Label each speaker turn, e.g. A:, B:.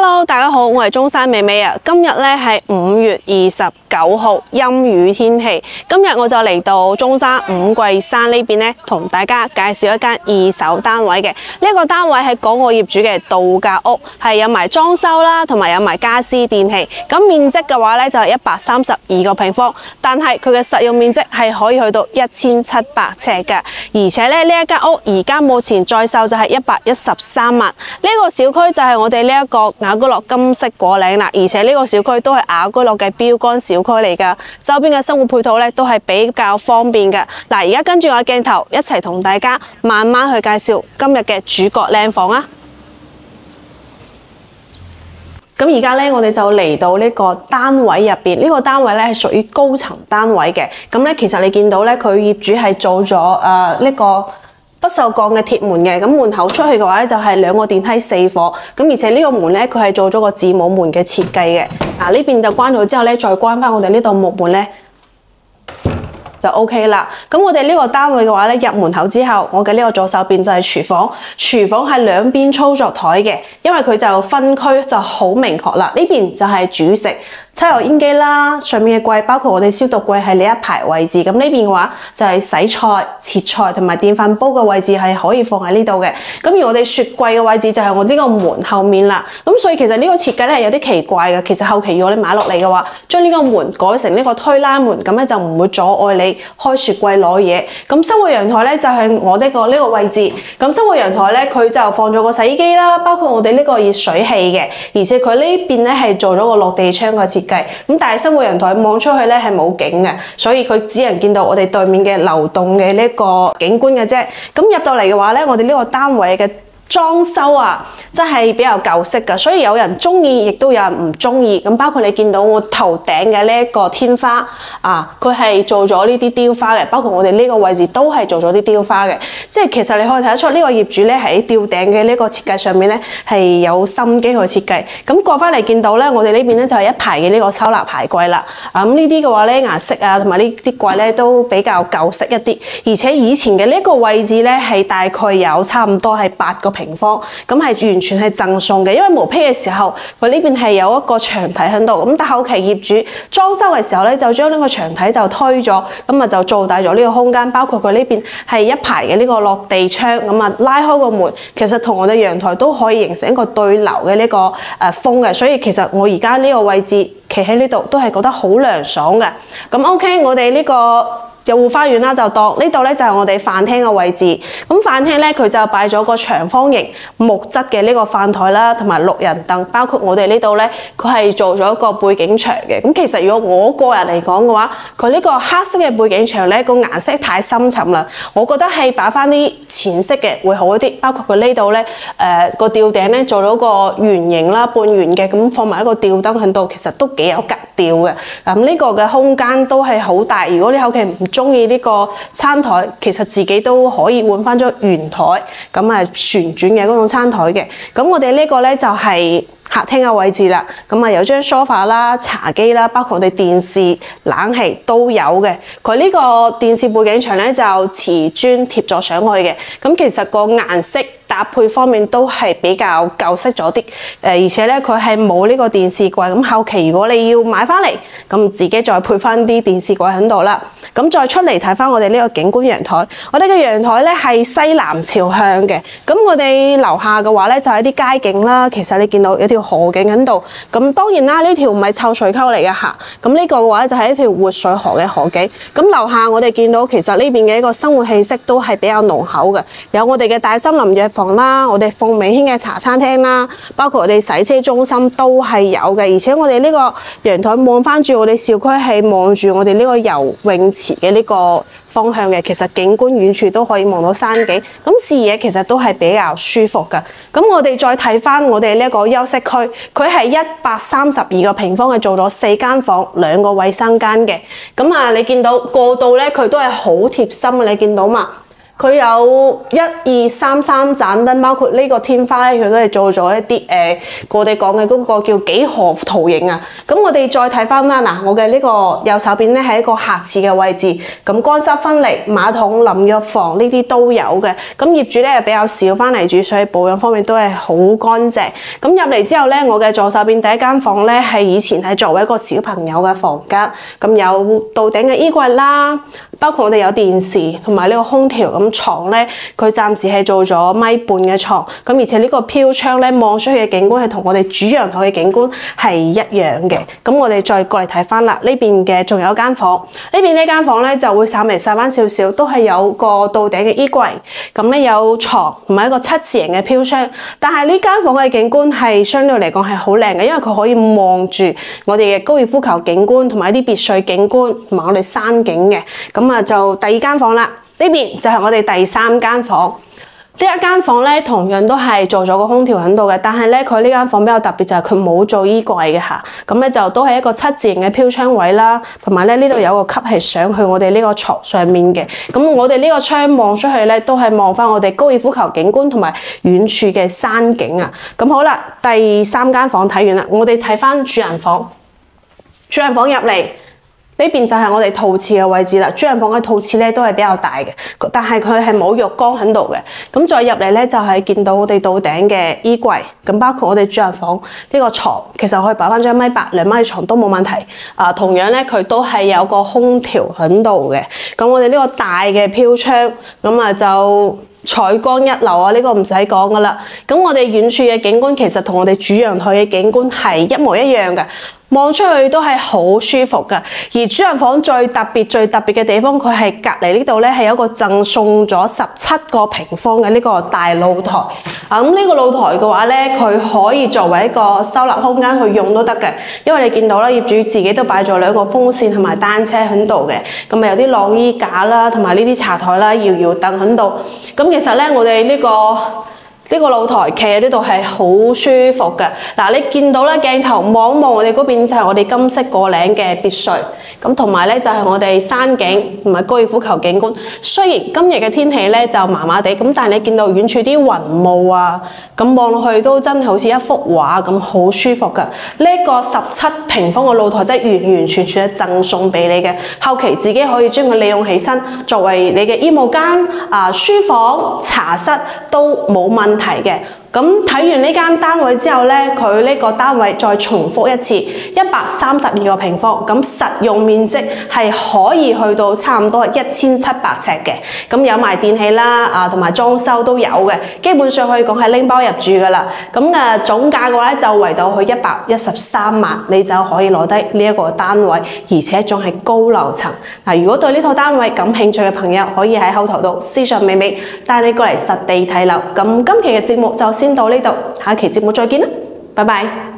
A: Hello， 大家好，我係中山美美啊。今日咧係5月29號，陰雨天氣。今日我就嚟到中山五桂山呢邊咧，同大家介紹一間二手單位嘅。呢個單位係港澳業主嘅度假屋，係有埋裝修啦，同埋有埋家私電器。咁面積嘅話咧就係132個平方，但係佢嘅實用面積係可以去到1700尺嘅。而且咧呢一間屋而家目前在售就係113萬。呢個小區就係我哋呢一個雅居樂金色果嶺啦，而且呢個小區都係雅居樂嘅標杆小區嚟噶，周邊嘅生活配套咧都係比較方便嘅。嗱，而家跟住我嘅鏡頭一齊同大家慢慢去介紹今日嘅主角靚房啊！咁而家咧，我哋就嚟到呢個單位入邊，呢個單位咧係屬於高層單位嘅。咁咧，其實你見到咧，佢業主係做咗呢個不鏽鋼嘅鐵門嘅，咁門口出去嘅話咧就係2個電梯4火，咁而且呢個門咧佢係做咗個子母門嘅設計嘅。嗱，呢邊就關咗之後咧，再關翻我哋呢度木門咧就 OK 啦。咁我哋呢個單位嘅話咧，入門口之後，我嘅呢個左手邊就係廚房，廚房係兩邊操作台嘅，因為佢就分區就好明確啦。呢邊就係煮食。抽油煙機啦，上面嘅櫃包括我哋消毒櫃係呢一排位置，咁呢邊嘅話就係洗菜、切菜同埋電飯煲嘅位置係可以放喺呢度嘅。咁而我哋雪櫃嘅位置就係我呢個門後面啦。咁所以其實呢個設計咧係有啲奇怪嘅。其實後期如果你買落嚟嘅話，將呢個門改成呢個推拉門，咁咧就唔會阻礙你開雪櫃攞嘢。咁生活陽台咧就係我呢個位置。咁生活陽台咧佢就放咗個洗衣機啦，包括我哋呢個熱水器嘅，而且佢呢邊咧係做咗個落地窗嘅設計。咁但係生活陽台望出去咧係冇景嘅，所以佢只能見到我哋對面嘅流動嘅呢個景觀嘅啫。咁入到嚟嘅話咧，我哋呢個單位嘅裝修啊，真係比較舊式㗎，所以有人中意，亦都有人唔中意。咁包括你見到我頭頂嘅呢一個天花啊，佢係做咗呢啲雕花嘅，包括我哋呢個位置都係做咗啲雕花嘅。即係其實你可以睇得出呢個業主咧喺吊頂嘅呢個設計上面咧係有心機去設計。咁過翻嚟見到咧，我哋呢邊咧就係一排嘅呢個收納鞋櫃啦。咁呢啲嘅話咧顏色啊同埋呢啲櫃咧都比較舊式一啲，而且以前嘅呢個位置咧係大概有差唔多係8個平方，咁係完全係贈送嘅，因為毛坯嘅時候佢呢邊係有一個牆體喺度，咁但後期業主裝修嘅時候咧就將呢個牆體就推咗，咁啊就做大咗呢個空間，包括佢呢邊係一排嘅呢個落地窗，咁啊拉開個門，其實同我哋陽台都可以形成一個對流嘅呢個風嘅，所以其實我而家呢個位置企喺呢度都係覺得好涼爽嘅。咁 OK， 我哋呢個有護花園啦，就當呢度咧就係我哋飯廳嘅位置。咁飯廳咧佢就擺咗個長方形木質嘅呢個飯台啦，同埋6人凳，包括我哋呢度咧佢係做咗一個背景牆嘅。咁其實如果我個人嚟講嘅話，佢呢個黑色嘅背景牆咧個顏色太深沉啦，我覺得係擺翻啲淺色嘅會好一啲。包括佢呢度咧個吊頂咧做咗個圓形啦，半圓嘅，咁放埋一個吊燈喺度，其實都幾有格調嘅。咁呢個嘅空間都係好大。如果你後期唔中意呢個餐台，其實自己都可以換翻咗圓台，咁啊旋轉嘅嗰種餐台嘅。咁我哋呢個咧就係客廳嘅位置啦，咁啊有張 sofa 啦、茶几啦，包括我哋電視、冷氣都有嘅。佢呢個電視背景牆咧就瓷磚貼咗上去嘅，咁其實個顏色搭配方面都係比較舊式咗啲，而且咧佢係冇呢個電視櫃，咁後期如果你要買翻嚟，咁自己再配翻啲電視櫃喺度啦。咁再出嚟睇翻我哋呢個景觀陽台，我哋嘅陽台咧係西南朝向嘅。咁我哋樓下嘅話咧就係一啲街景啦，其實你見到有條河景喺度。咁當然啦，呢條唔係臭水溝嚟嘅嚇。咁呢個嘅話咧就係一條活水河嘅河景。咁樓下我哋見到其實呢邊嘅一個生活氣息都係比較濃厚嘅，有我哋嘅大森林藥房啦，我哋鳳美軒嘅茶餐廳啦，包括我哋洗車中心都係有嘅。而且我哋呢個陽台望翻住我哋小區係望住我哋呢個游泳池嘅呢個方向嘅，其實景觀遠處都可以望到山景，咁視野其實都係比較舒服㗎。咁我哋再睇翻我哋呢個休息區，佢係132個平方嘅，做咗4間房、2個衛生間嘅。咁啊，你見到過道咧，佢都係好貼心嘅，你見到嘛？佢有1、2、3、3盞燈，包括呢個天花咧，佢都係做咗一啲我哋講嘅嗰個叫幾何圖形啊。咁我哋再睇翻啦，嗱，我嘅呢個右手邊咧係一個客廁嘅位置，咁乾濕分離，馬桶、淋浴房呢啲都有嘅。咁業主咧比較少翻嚟住，所以保養方面都係好乾淨。咁入嚟之後咧，我嘅左手邊第一間房咧係以前係作為一個小朋友嘅房間，咁有到頂嘅衣櫃啦，包括我哋有電視同埋呢個空調。咁床咧，佢暫時係做咗1.5米嘅床，咁而且呢個飄窗咧望出去嘅景觀係同我哋主陽台嘅景觀係一樣嘅。咁我哋再過嚟睇翻啦，呢邊嘅仲有一間房，呢邊呢間房咧就會稍微細翻少少，都係有個到頂嘅衣櫃，咁咧有床同埋一個7字形嘅飄窗。但係呢間房嘅景觀係相對嚟講係好靚嘅，因為佢可以望住我哋嘅高爾夫球景觀同埋一啲別墅景觀同埋我哋山景嘅。咁啊就第二間房啦。呢邊就係我哋第3間房，呢一間房咧同樣都係做咗個空調喺度嘅，但係咧佢呢間房比較特別就係佢冇做衣櫃嘅嚇，咁咧就都係一個7字形嘅飄窗位啦，同埋咧呢度有個級係上去我哋呢個床上面嘅，咁我哋呢個窗望出去咧都係望翻我哋高爾夫球景觀同埋遠處嘅山景啊。咁好啦，第3間房睇完啦，我哋睇翻主人房，主人房入嚟。呢邊就係我哋套廁嘅位置啦，主人房嘅套廁咧都係比較大嘅，但係佢係冇浴缸喺度嘅。咁再入嚟咧就係見到我哋到頂嘅衣櫃，咁包括我哋主人房呢個床，其實可以擺翻張1.8米、2米嘅床都冇問題。同樣咧佢都係有個空調喺度嘅。咁我哋呢個大嘅飄窗，咁啊就採光一流啊！呢個唔使講噶啦。咁我哋遠處嘅景觀其實同我哋主陽台嘅景觀係一模一樣嘅。望出去都係好舒服㗎，而主人房最特別嘅地方，佢係隔離呢度咧係有一個贈送咗17個平方嘅呢個大露台。咁呢個露台嘅話咧，佢可以作為一個收納空間去用都得嘅，因為你見到啦，業主自己都擺咗2個風扇同埋單車喺度嘅，咁啊有啲晾衣架啦，同埋呢啲茶台啦、搖搖凳喺度。咁其實咧，我哋呢個露台企喺呢度係好舒服嘅。嗱，你見到咧鏡頭望一望我哋嗰邊就係我哋金色過嶺嘅別墅，咁同埋咧就係我哋山景同埋高爾夫球景觀。雖然今日嘅天氣咧就麻麻地，咁但係你見到遠處啲雲霧啊，咁望落去都真係好似一幅畫咁，好舒服㗎。呢個17平方嘅露台真係完完全全係贈送俾你嘅，後期自己可以將佢利用起身，作為你嘅衣帽間、書房、茶室都冇問題嘅。咁睇完呢間單位之後咧，佢呢個單位再重複一次，132個平方，咁實用面積係可以去到差唔多1700尺嘅，咁有埋電器啦，同埋裝修都有嘅，基本上可以講係拎包入住噶啦。咁總價嘅話咧就圍到去113萬，你就可以攞低呢一個單位，而且仲係高樓層。如果對呢套單位感興趣嘅朋友，可以喺口頭度私信美美，帶你過嚟實地睇樓。咁今期嘅節目就先到呢度，下期節目再見啦，拜拜。